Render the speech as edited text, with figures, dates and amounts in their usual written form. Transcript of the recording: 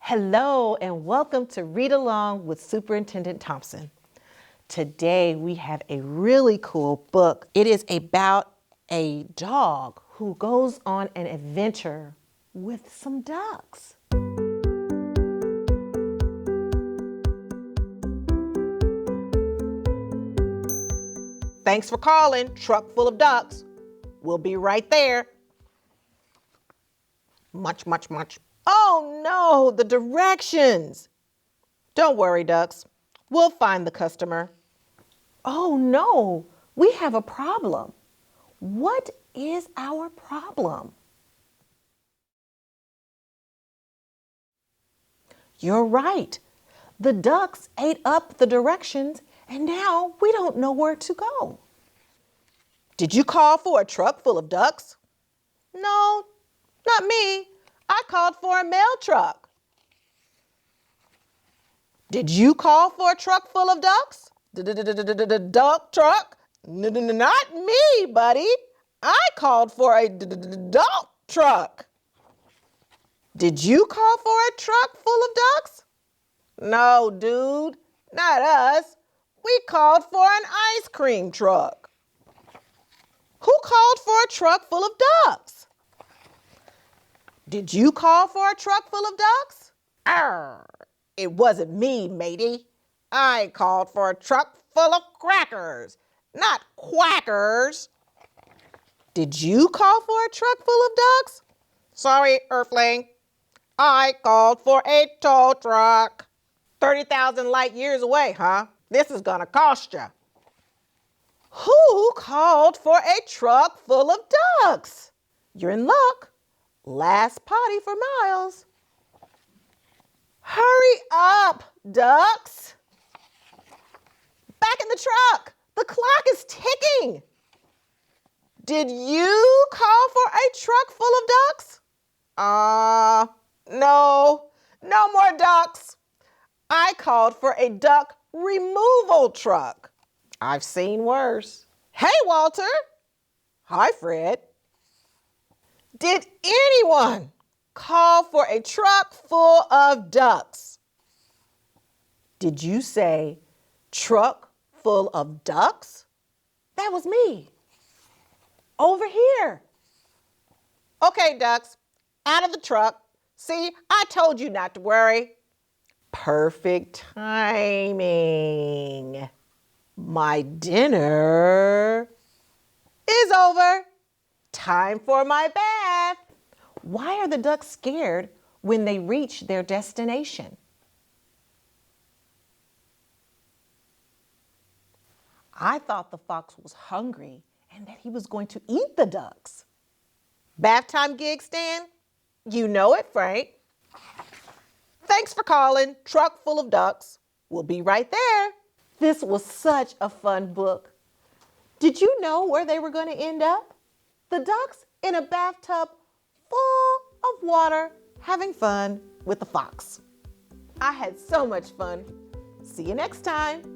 Hello and welcome to Read Along with Superintendent Thompson. Today we have a really cool book. It is about a dog who goes on an adventure with some ducks. Thanks for calling, truck full of ducks. We'll be right there. Much. Oh no, the directions. Don't worry, ducks. We'll find the customer. Oh no, we have a problem. What is our problem? You're right. The ducks ate up the directions and now we don't know where to go. Did you call for a truck full of ducks? No, not me. I called for a mail truck. Did you call for a truck full of ducks? Duck truck? Not me, buddy. I called for a duck truck. Did you call for a truck full of ducks? No, dude, not us. We called for an ice cream truck. Who called for a truck full of ducks? Did you call for a truck full of ducks? Arr, it wasn't me, matey. I called for a truck full of crackers, not quackers. Did you call for a truck full of ducks? Sorry, Earthling. I called for a tow truck. 30,000 light years away, huh? This is gonna cost you. Who called for a truck full of ducks? You're in luck. Last potty for miles. Hurry up, ducks. Back in the truck. The clock is ticking. Did you call for a truck full of ducks? No more ducks. I called for a duck removal truck. I've seen worse. Hey, Walter. Hi, Fred. Did anyone call for a truck full of ducks? Did you say truck full of ducks? That was me. Over here. Okay, ducks, out of the truck. See, I told you not to worry. Perfect timing. My dinner is over. Time for my bath. Why are the ducks scared when they reach their destination? I thought the fox was hungry and that he was going to eat the ducks. Bath time gig, Stan? You know it, Frank. Thanks for calling, truck full of ducks. We'll be right there. This was such a fun book. Did you know where they were going to end up? The ducks in a bathtub full of water having fun with the fox. I had so much fun. See you next time.